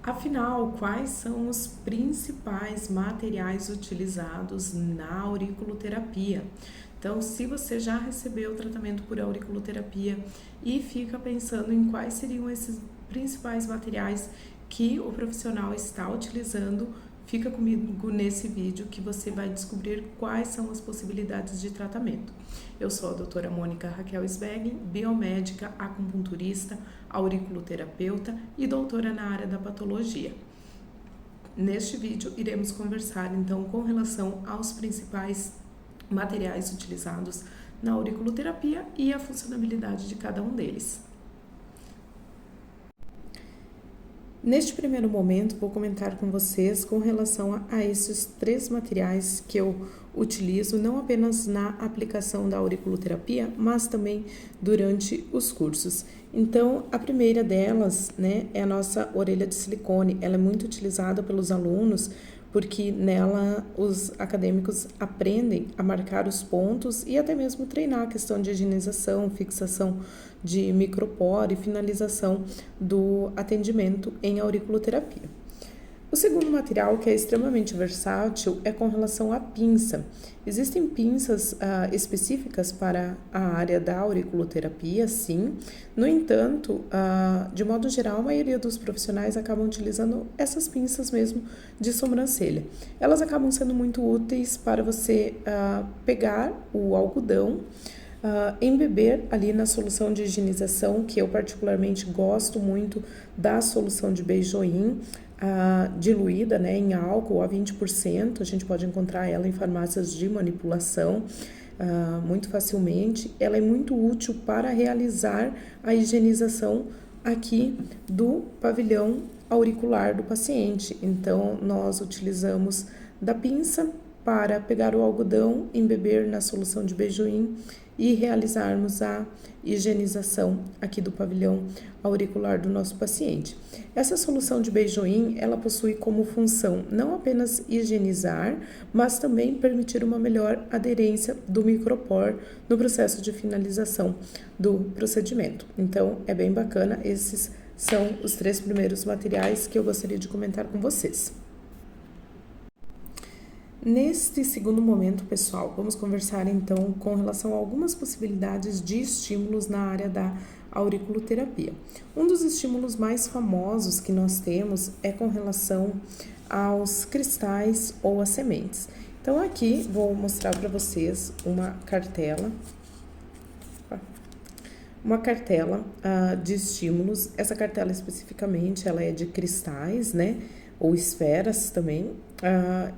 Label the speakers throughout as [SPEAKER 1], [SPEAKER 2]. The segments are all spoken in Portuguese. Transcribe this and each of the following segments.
[SPEAKER 1] Afinal, quais são os principais materiais utilizados na auriculoterapia? Então, se você já recebeu o tratamento por auriculoterapia e fica pensando em quais seriam esses principais materiais que o profissional está utilizando, fica comigo nesse vídeo que você vai descobrir quais são as possibilidades de tratamento. Eu sou a doutora Mônica Raquel Sbeg, biomédica, acupunturista, auriculoterapeuta e doutora na área da patologia. Neste vídeo, iremos conversar então com relação aos principais materiais utilizados na auriculoterapia e a funcionalidade de cada um deles. Neste primeiro momento, vou comentar com vocês com relação a esses três materiais que eu utilizo, não apenas na aplicação da auriculoterapia, mas também durante os cursos. Então, a primeira delas, é a nossa orelha de silicone. Ela é muito utilizada pelos alunos porque nela os acadêmicos aprendem a marcar os pontos e até mesmo treinar a questão de higienização, fixação de microporo e finalização do atendimento em auriculoterapia. O segundo material, que é extremamente versátil, é com relação à pinça. Existem pinças específicas para a área da auriculoterapia, sim. No entanto, de modo geral, a maioria dos profissionais acabam utilizando essas pinças mesmo de sobrancelha. Elas acabam sendo muito úteis para você pegar o algodão, embeber ali na solução de higienização, que eu particularmente gosto muito da solução de Beijoin, diluída em álcool a 20%, a gente pode encontrar ela em farmácias de manipulação muito facilmente. Ela é muito útil para realizar a higienização aqui do pavilhão auricular do paciente. Então, nós utilizamos da pinça para pegar o algodão, embeber na solução de Beijoin e realizarmos a higienização aqui do pavilhão auricular do nosso paciente. Essa solução de Beijoin, ela possui como função não apenas higienizar, mas também permitir uma melhor aderência do micropor no processo de finalização do procedimento. Então, é bem bacana, esses são os três primeiros materiais que eu gostaria de comentar com vocês. Neste segundo momento, pessoal, vamos conversar então com relação a algumas possibilidades de estímulos na área da auriculoterapia. Um dos estímulos mais famosos que nós temos é com relação aos cristais ou às sementes. Então, aqui vou mostrar para vocês uma cartela de estímulos. Essa cartela especificamente, ela é de cristais, ou esferas também,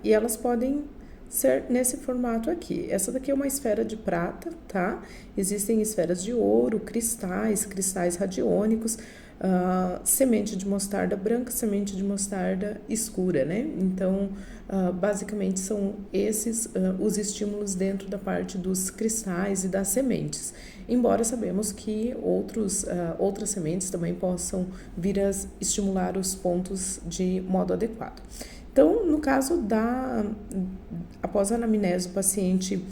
[SPEAKER 1] e elas podem ser nesse formato aqui. Essa daqui é uma esfera de prata, tá? Existem esferas de ouro, cristais radiônicos, semente de mostarda branca, semente de mostarda escura, Então, basicamente são esses os estímulos dentro da parte dos cristais e das sementes. Embora sabemos que outras sementes também possam vir a estimular os pontos de modo adequado. Então, no caso após a anamnese, o paciente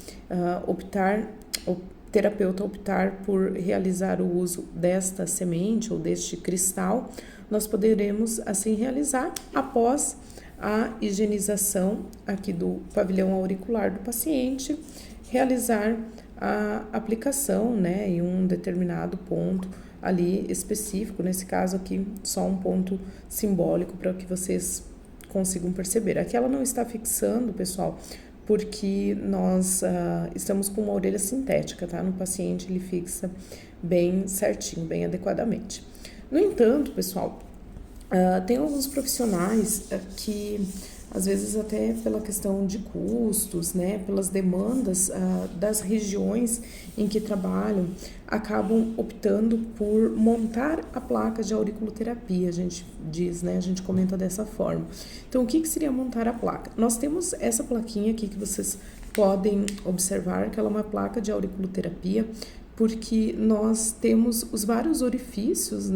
[SPEAKER 1] o terapeuta optar por realizar o uso desta semente ou deste cristal, nós poderemos assim realizar após a higienização aqui do pavilhão auricular do paciente, realizar a aplicação, em um determinado ponto ali específico, nesse caso aqui só um ponto simbólico para que vocês consigam perceber. Aqui ela não está fixando, pessoal, porque nós estamos com uma orelha sintética, tá? No paciente ele fixa bem certinho, bem adequadamente. No entanto, pessoal, tem alguns profissionais que, às vezes até pela questão de custos, pelas demandas das regiões em que trabalham, acabam optando por montar a placa de auriculoterapia, a gente diz, a gente comenta dessa forma. Então, o que seria montar a placa? Nós temos essa plaquinha aqui que vocês podem observar, que ela é uma placa de auriculoterapia, porque nós temos os vários orifícios,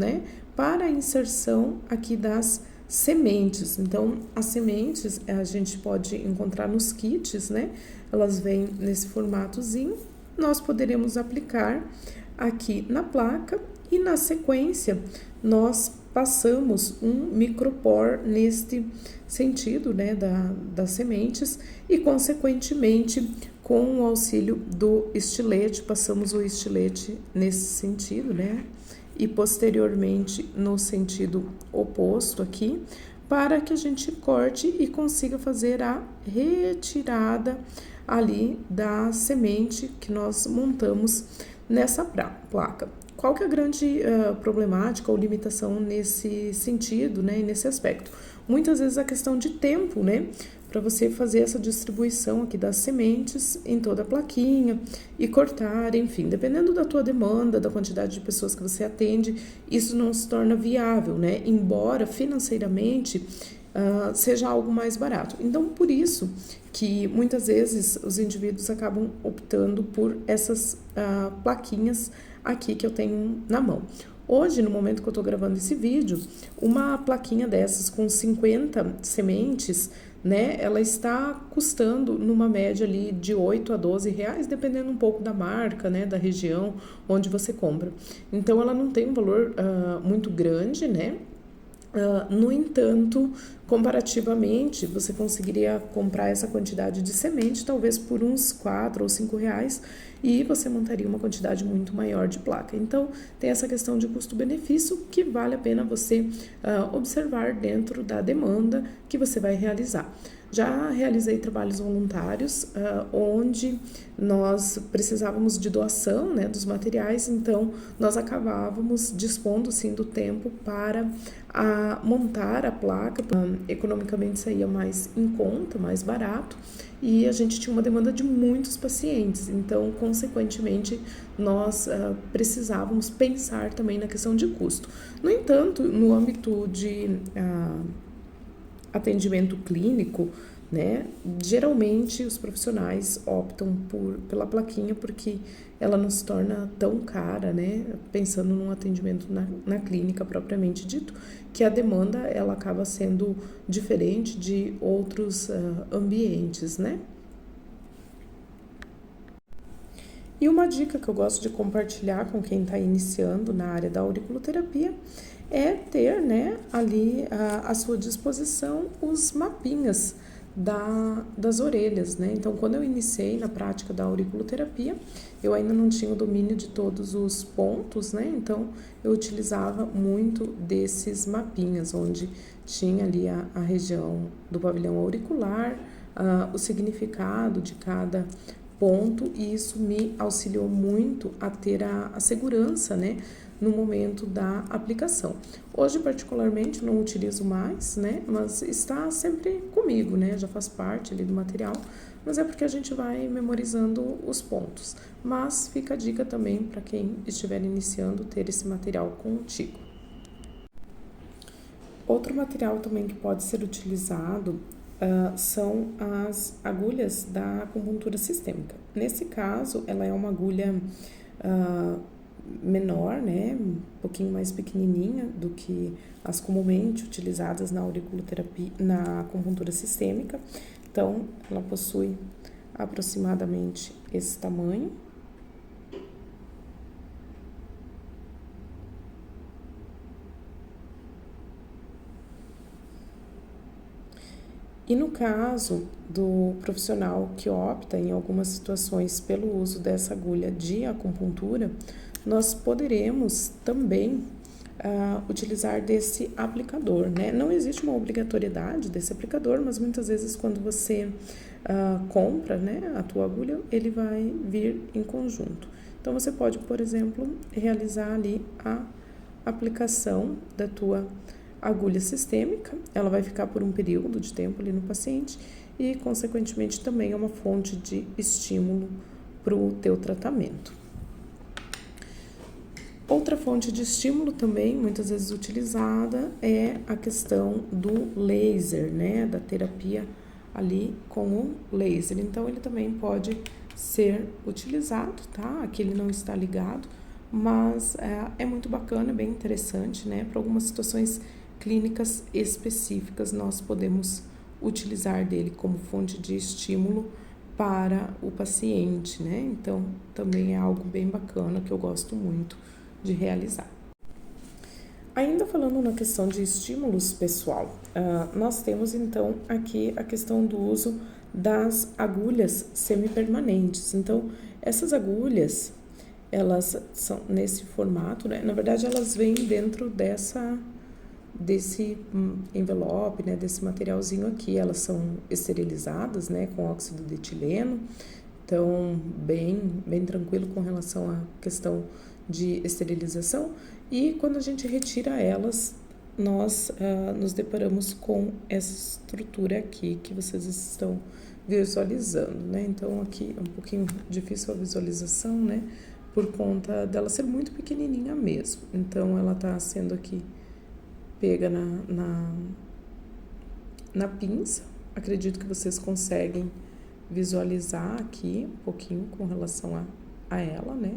[SPEAKER 1] para a inserção aqui das sementes. Então, as sementes a gente pode encontrar nos kits, Elas vêm nesse formatozinho. Nós poderemos aplicar aqui na placa e na sequência nós passamos um micropor neste sentido, né, das sementes e, consequentemente, com o auxílio do estilete, passamos o estilete nesse sentido, né, e posteriormente no sentido oposto aqui, para que a gente corte e consiga fazer a retirada ali da semente que nós montamos nessa placa. Qual que é a grande problemática ou limitação nesse sentido, né, e nesse aspecto? Muitas vezes a questão de tempo, né, para você fazer essa distribuição aqui das sementes em toda a plaquinha e cortar, enfim, dependendo da tua demanda, da quantidade de pessoas que você atende, isso não se torna viável, né, embora financeiramente seja algo mais barato. Então, por isso que muitas vezes os indivíduos acabam optando por essas plaquinhas aqui que eu tenho na mão. Hoje, no momento que eu estou gravando esse vídeo, uma plaquinha dessas com 50 sementes, né, ela está custando numa média ali de 8 a 12 reais, dependendo um pouco da marca, né, da região onde você compra. Então, ela não tem um valor muito grande, né? No entanto, comparativamente, você conseguiria comprar essa quantidade de semente talvez por uns 4 ou 5 reais e você montaria uma quantidade muito maior de placa. Então, tem essa questão de custo-benefício que vale a pena você observar dentro da demanda que você vai realizar. Já realizei trabalhos voluntários onde nós precisávamos de doação, né, dos materiais, então nós acabávamos dispondo sim do tempo para montar a placa. Economicamente saía mais em conta, mais barato, e a gente tinha uma demanda de muitos pacientes, então consequentemente nós precisávamos pensar também na questão de custo. No entanto, no âmbito de atendimento clínico, né, geralmente os profissionais optam pela plaquinha porque ela não se torna tão cara, né, pensando num atendimento na clínica propriamente dito, que a demanda ela acaba sendo diferente de outros ambientes, né. E uma dica que eu gosto de compartilhar com quem está iniciando na área da auriculoterapia é ter, né, ali à sua disposição os mapinhas das orelhas, né? Então, quando eu iniciei na prática da auriculoterapia, eu ainda não tinha o domínio de todos os pontos, né? Então, eu utilizava muito desses mapinhas, onde tinha ali a região do pavilhão auricular, o significado de cada ponto, e isso me auxiliou muito a ter a segurança, né, no momento da aplicação. Hoje, particularmente, não utilizo mais, né, mas está sempre comigo, né, já faz parte ali do material, mas é porque a gente vai memorizando os pontos. Mas fica a dica também para quem estiver iniciando ter esse material contigo. Outro material também que pode ser utilizado são as agulhas da acupuntura sistêmica. Nesse caso, ela é uma agulha menor, né, um pouquinho mais pequenininha do que as comumente utilizadas na auriculoterapia, na acupuntura sistêmica. Então, ela possui aproximadamente esse tamanho. E no caso do profissional que opta em algumas situações pelo uso dessa agulha de acupuntura, nós poderemos também utilizar desse aplicador, né? Não existe uma obrigatoriedade desse aplicador, mas muitas vezes quando você compra, né, a tua agulha, ele vai vir em conjunto. Então, você pode, por exemplo, realizar ali a aplicação da tua agulha sistêmica, ela vai ficar por um período de tempo ali no paciente e, consequentemente, também é uma fonte de estímulo para o teu tratamento. Outra fonte de estímulo também, muitas vezes utilizada, é a questão do laser, né, da terapia ali com o laser. Então, ele também pode ser utilizado, tá? Aqui ele não está ligado, mas é muito bacana, bem interessante, né? Para algumas situações clínicas específicas, nós podemos utilizar dele como fonte de estímulo para o paciente, né? Então, também é algo bem bacana que eu gosto muito de realizar. Ainda falando na questão de estímulos, pessoal, nós temos então aqui a questão do uso das agulhas semipermanentes. Então, essas agulhas, elas são nesse formato, né? Na verdade, elas vêm dentro desse envelope, né? Desse materialzinho aqui. Elas são esterilizadas, né? Com óxido de etileno. Então, bem tranquilo com relação à questão de esterilização. E quando a gente retira elas, nós nos deparamos com essa estrutura aqui que vocês estão visualizando, né? Então, aqui é um pouquinho difícil a visualização, né? Por conta dela ser muito pequenininha mesmo. Então, ela tá sendo aqui pega na pinça. Acredito que vocês conseguem visualizar aqui um pouquinho com relação a ela, né?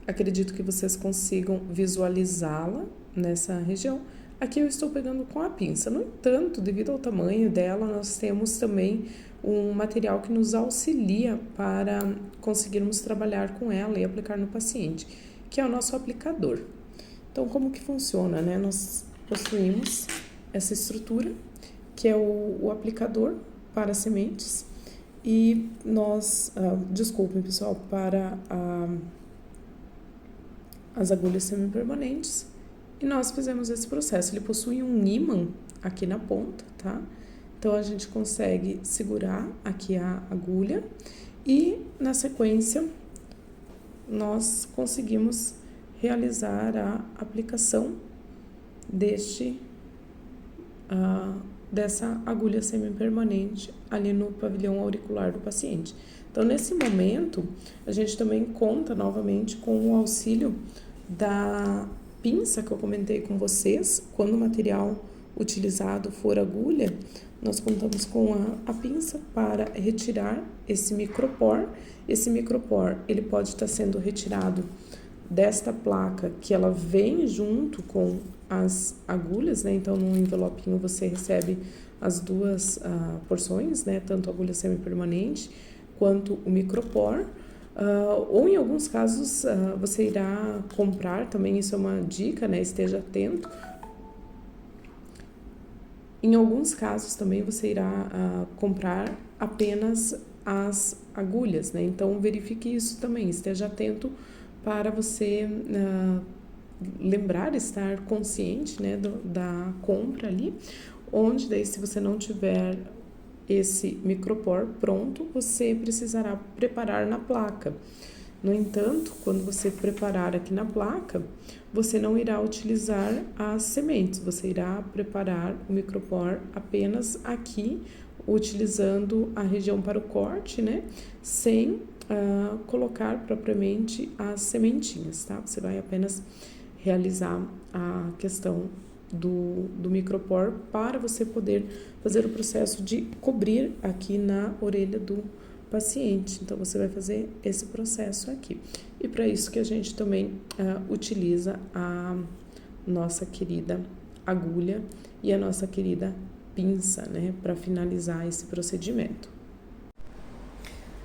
[SPEAKER 1] Acredito que vocês consigam visualizá-la nessa região. Aqui eu estou pegando com a pinça. No entanto, devido ao tamanho dela, nós temos também um material que nos auxilia para conseguirmos trabalhar com ela e aplicar no paciente, que é o nosso aplicador. Então, como que funciona, né? Nós possuímos essa estrutura, que é o aplicador para sementes, e nós, desculpem pessoal, para as agulhas semipermanentes, e nós fizemos esse processo. Ele possui um ímã aqui na ponta, tá? Então, a gente consegue segurar aqui a agulha e, na sequência, nós conseguimos realizar a aplicação dessa agulha semipermanente ali no pavilhão auricular do paciente. Então, nesse momento, a gente também conta novamente com o auxílio da pinça que eu comentei com vocês. Quando o material utilizado for agulha, nós contamos com a pinça para retirar esse micropor. Esse micropor, ele pode estar sendo retirado desta placa, que ela vem junto com as agulhas, né? Então, no envelopinho você recebe as duas porções, né? Tanto a agulha semipermanente quanto o micropor. Ou em alguns casos você irá comprar também, isso é uma dica, né? Esteja atento. Em alguns casos também você irá comprar apenas as agulhas, né? Então verifique isso também, esteja atento para você lembrar, estar consciente, né, da compra ali, onde daí se você não tiver esse micropor pronto, você precisará preparar na placa. No entanto, quando você preparar aqui na placa, você não irá utilizar as sementes, você irá preparar o micropor apenas aqui, utilizando a região para o corte, né? Sem colocar propriamente as sementinhas, tá? Você vai apenas realizar a questão do micropor para você poder fazer o processo de cobrir aqui na orelha do paciente. Então, você vai fazer esse processo aqui. E para isso que a gente também utiliza a nossa querida agulha e a nossa querida pinça, né, para finalizar esse procedimento.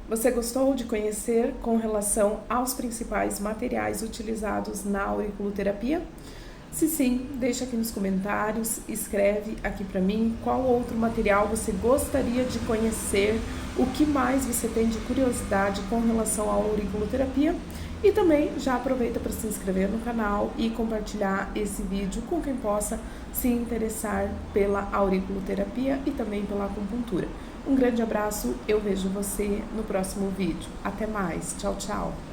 [SPEAKER 1] Você gostou de conhecer com relação aos principais materiais utilizados na auriculoterapia? Se sim, deixa aqui nos comentários, escreve aqui para mim qual outro material você gostaria de conhecer, o que mais você tem de curiosidade com relação à auriculoterapia, e também já aproveita para se inscrever no canal e compartilhar esse vídeo com quem possa se interessar pela auriculoterapia e também pela acupuntura. Um grande abraço, eu vejo você no próximo vídeo. Até mais, tchau, tchau!